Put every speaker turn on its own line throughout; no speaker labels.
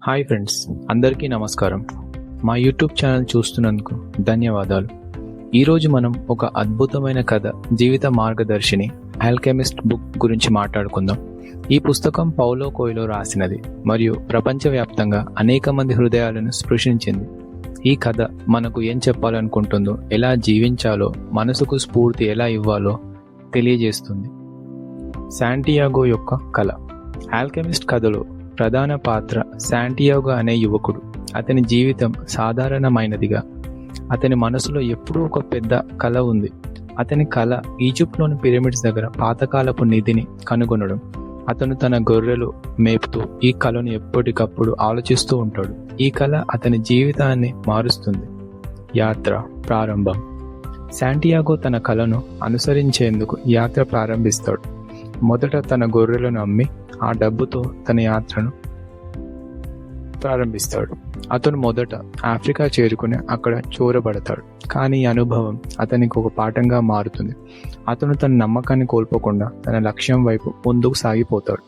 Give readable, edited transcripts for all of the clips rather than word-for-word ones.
Hi friends, అందరికీ నమస్కారం. మా యూట్యూబ్ ఛానల్ చూస్తున్నందుకు ధన్యవాదాలు. ఈరోజు మనం ఒక అద్భుతమైన కథ, జీవిత మార్గదర్శిని ఆల్కెమిస్ట్ బుక్ గురించి మాట్లాడుకుందాం. ఈ పుస్తకం పౌలో కోయిలో రాసినది మరియు ప్రపంచవ్యాప్తంగా అనేక మంది హృదయాలను స్పృశించింది. ఈ కథ మనకు ఏం చెప్పాలనుకుంటుందో, ఎలా జీవించాలో, మనసుకు స్ఫూర్తి ఎలా ఇవ్వాలో తెలియజేస్తుంది. శాంటియాగో యొక్క కళ. ఆల్కెమిస్ట్ కథలో ప్రధాన పాత్ర శాంటియాగో అనే యువకుడు. అతని జీవితం సాధారణమైనదిగా, అతని మనసులో ఎప్పుడూ ఒక పెద్ద కళ ఉంది. అతని కళ ఈజిప్ట్లోని పిరమిడ్స్ దగ్గర పాతకాలపు నిధిని కనుగొనడం. అతను తన గొర్రెలు మేపుతూ ఈ కళను ఎప్పటికప్పుడు ఆలోచిస్తూ ఉంటాడు. ఈ కళ అతని జీవితాన్ని మారుస్తుంది. యాత్ర ప్రారంభం. శాంటియాగో తన కళను అనుసరించేందుకు యాత్ర ప్రారంభిస్తాడు. మొదట తన గొర్రెలను అమ్మి ఆ డబ్బుతో తన యాత్రను ప్రారంభిస్తాడు. అతను మొదట ఆఫ్రికా చేరుకుని అక్కడ చోరబడతాడు. కానీ ఈ అనుభవం అతనికి ఒక పాఠంగా మారుతుంది. అతను తన నమ్మకాన్ని కోల్పోకుండా తన లక్ష్యం వైపు ముందుకు సాగిపోతాడు.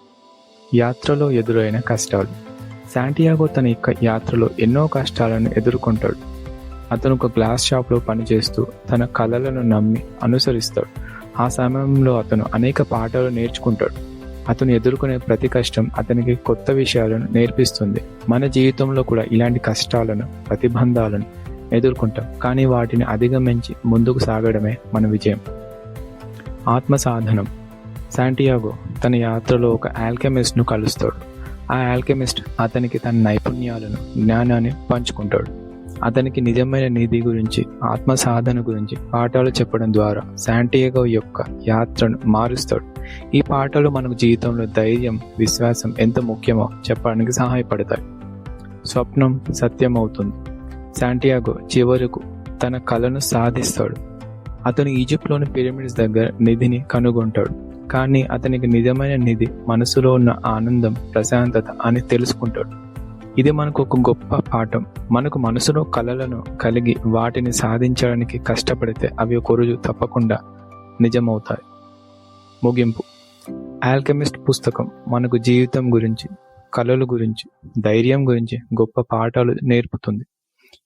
యాత్రలో ఎదురైన కష్టాలు. శాంటియాగో తన యాత్రలో ఎన్నో కష్టాలను ఎదుర్కొంటాడు. అతను ఒక గ్లాస్ షాప్లో పనిచేస్తూ తన కళలను నమ్మి అనుసరిస్తాడు. ఆ సమయంలో అతను అనేక పాఠాలు నేర్చుకుంటాడు. అతను ఎదుర్కొనే ప్రతి కష్టం అతనికి కొత్త విషయాలను నేర్పిస్తుంది. మన జీవితంలో కూడా ఇలాంటి కష్టాలను, ప్రతిబంధాలను ఎదుర్కొంటాం, కానీ వాటిని అధిగమించి ముందుకు సాగడమే మన విజయం. ఆత్మ సాధనం. శాంటియాగో తన యాత్రలో ఒక ఆల్కెమిస్ట్ను కలుస్తాడు. ఆ ఆల్కెమిస్ట్ అతనికి తన నైపుణ్యాలను, జ్ఞానాన్ని పంచుకుంటాడు. అతనికి నిజమైన నిధి గురించి, ఆత్మ సాధన గురించి పాఠాలు చెప్పడం ద్వారా శాంటియాగో యొక్క యాత్రను మారుస్తాడు. ఈ పాఠాలు మనకు జీవితంలో ధైర్యం, విశ్వాసం ఎంత ముఖ్యమో చెప్పడానికి సహాయపడతాయి. స్వప్నం సత్యమవుతుంది. శాంటియాగో చివరకు తన కళను సాధిస్తాడు. అతను ఈజిప్ట్లోని పిరమిడ్స్ దగ్గర నిధిని కనుగొంటాడు. కానీ అతనికి నిజమైన నిధి మనసులో ఉన్న ఆనందం, ప్రశాంతత అని తెలుసుకుంటాడు. ఇది మనకు ఒక గొప్ప పాఠం. మనకు మనసులో కళలను కలిగి వాటిని సాధించడానికి కష్టపడితే అవి ఒకరోజు తప్పకుండా నిజమవుతాయి. ముగింపు. ఆల్కెమిస్ట్ పుస్తకం మనకు జీవితం గురించి, కళల గురించి, ధైర్యం గురించి గొప్ప పాఠాలు నేర్పుతుంది.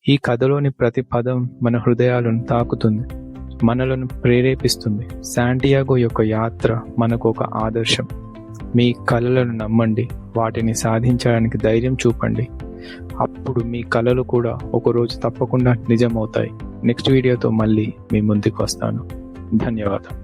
ఈ కథలోని ప్రతి పదం మన హృదయాలను తాకుతుంది, మనలను ప్రేరేపిస్తుంది. శాంటియాగో యొక్క యాత్ర మనకు ఒక ఆదర్శం. మీ కళలను నమ్మండి, వాటిని సాధించడానికి ధైర్యం చూపండి. అప్పుడు మీ కళలు కూడా ఒకరోజు తప్పకుండా నిజమవుతాయి. నెక్స్ట్ వీడియోతో మళ్ళీ మీ ముందుకు వస్తాను. ధన్యవాదాలు.